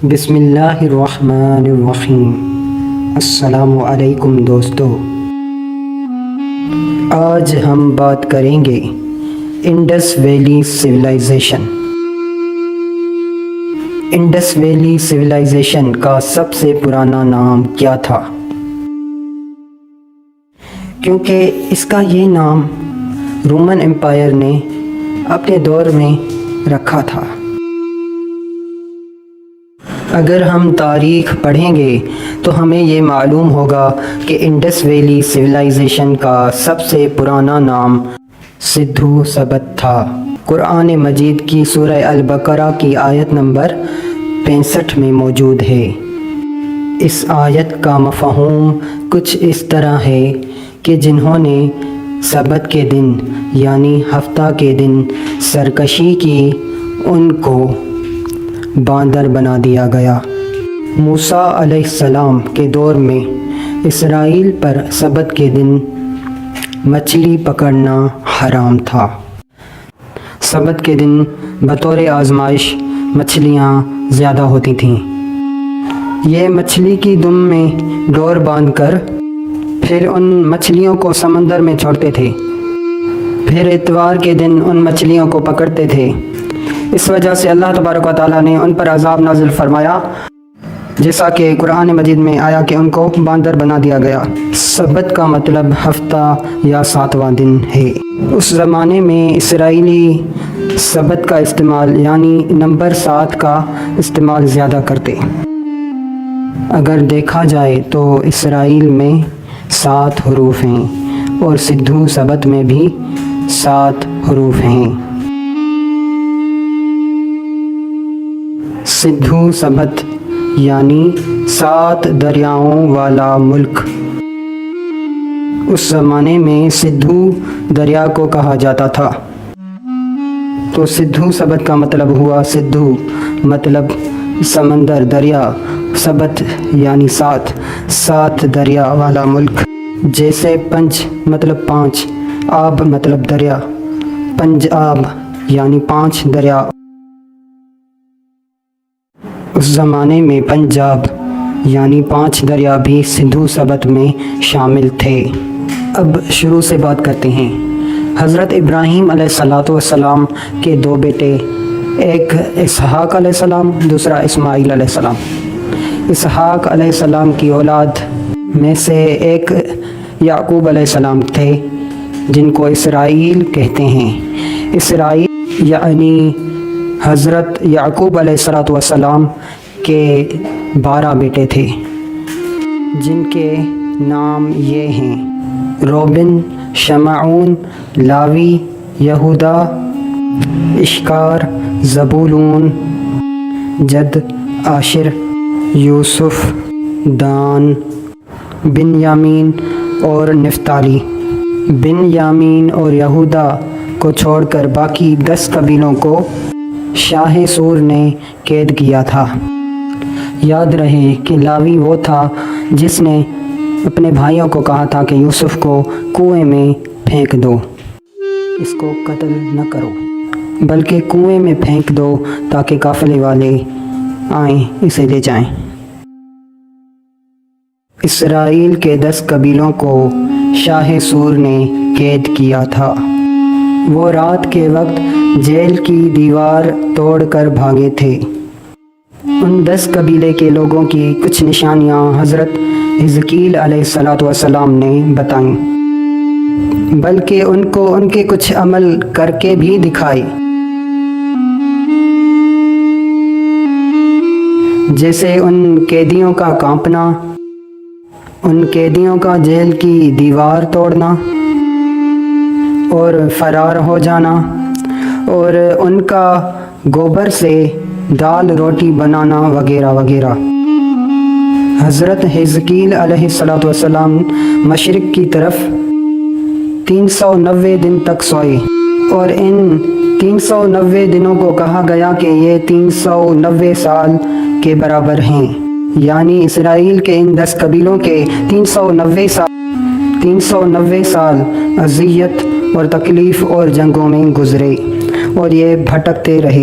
بسم اللہ الرحمن الرحیم۔ السلام علیکم دوستو، آج ہم بات کریں گے Indus valley civilization. Indus valley civilization کا سب سے پرانا نام کیا تھا؟ کیونکہ اس کا یہ نام رومن امپائر نے اپنے دور میں رکھا تھا۔ اگر ہم تاریخ پڑھیں گے تو ہمیں یہ معلوم ہوگا کہ انڈس ویلی سویلائزیشن کا سب سے پرانا نام سندھو سبت تھا۔ قرآن مجید کی سورہ البقرہ کی آیت نمبر 65 میں موجود ہے۔ اس آیت کا مفہوم کچھ اس طرح ہے کہ جنہوں نے سبت کے دن یعنی ہفتہ کے دن سرکشی کی ان کو باندر بنا دیا گیا۔ موسیٰ علیہ السلام کے دور میں اسرائیل پر سبت کے دن مچھلی پکڑنا حرام تھا۔ سبت کے دن بطور آزمائش مچھلیاں زیادہ ہوتی تھیں۔ یہ مچھلی کی دم میں ڈور باندھ کر پھر ان مچھلیوں کو سمندر میں چھوڑتے تھے، پھر اتوار کے دن ان مچھلیوں کو پکڑتے تھے۔ اس وجہ سے اللہ تبارک و تعالیٰ نے ان پر عذاب نازل فرمایا، جیسا کہ قرآن مجید میں آیا کہ ان کو باندر بنا دیا گیا۔ سبت کا مطلب ہفتہ یا 7واں دن ہے۔ اس زمانے میں اسرائیلی سبت کا استعمال یعنی نمبر 7 کا استعمال زیادہ کرتے۔ اگر دیکھا جائے تو اسرائیل میں 7 حروف ہیں اور سندھو سبت میں بھی 7 حروف ہیں۔ سندھو سبت یعنی 7 دریاؤں والا ملک۔ اس زمانے میں سندھو دریا کو کہا جاتا تھا، تو سندھو سبت کا مطلب ہوا سندھو مطلب سمندر، دریا، سبت یعنی 7 دریا والا ملک۔ جیسے پنج مطلب 5، آب مطلب دریا، پنج آب یعنی 5 دریا۔ اس زمانے میں پنجاب یعنی 5 دریا بھی سندھو سبت میں شامل تھے۔ اب شروع سے بات کرتے ہیں۔ حضرت ابراہیم علیہ السلام کے 2 بیٹے، ایک اسحاق علیہ السلام، دوسرا اسماعیل علیہ السلام۔ اسحاق علیہ السلام کی اولاد میں سے ایک یعقوب علیہ السلام تھے، جن کو اسرائیل کہتے ہیں۔ اسرائیل یعنی حضرت یعقوب علیہ السلام کے 12 بیٹے تھے، جن کے نام یہ ہیں: روبن، شمعون، لاوی، یہودا، اشکار، زبولون، جد، آشر، یوسف، دان، بنیامین اور نفتالی۔ بنیامین اور یہودا کو چھوڑ کر باقی 10 قبیلوں کو شاہ سور نے قید کیا تھا۔ یاد رہے کہ لاوی وہ تھا جس نے اپنے بھائیوں کو کہا تھا کہ یوسف کو کنویں میں پھینک دو، اس کو قتل نہ کرو بلکہ کنویں میں پھینک دو تاکہ قافلے والے آئیں اسے لے جائیں۔ اسرائیل کے 10 قبیلوں کو شاہ سور نے قید کیا تھا۔ وہ رات کے وقت جیل کی دیوار توڑ کر بھاگے تھے۔ ان 10 قبیلے کے لوگوں کی کچھ نشانیاں حضرت حزقیل علیہ السلام نے بتائیں، بلکہ ان کو ان کے کچھ عمل کر کے بھی دکھائے، جیسے ان قیدیوں کا کانپنا، ان قیدیوں کا جیل کی دیوار توڑنا اور فرار ہو جانا، اور ان کا گوبر سے دال روٹی بنانا وغیرہ وغیرہ۔ حضرت حزقیل علیہ السلام مشرق کی طرف 390 دن تک سوئے، اور ان 390 دنوں کو کہا گیا کہ یہ 390 سال کے برابر ہیں، یعنی اسرائیل کے ان 10 قبیلوں کے 390 سال اذیت اور تکلیف اور جنگوں میں گزرے، اور یہ بھٹکتے رہے۔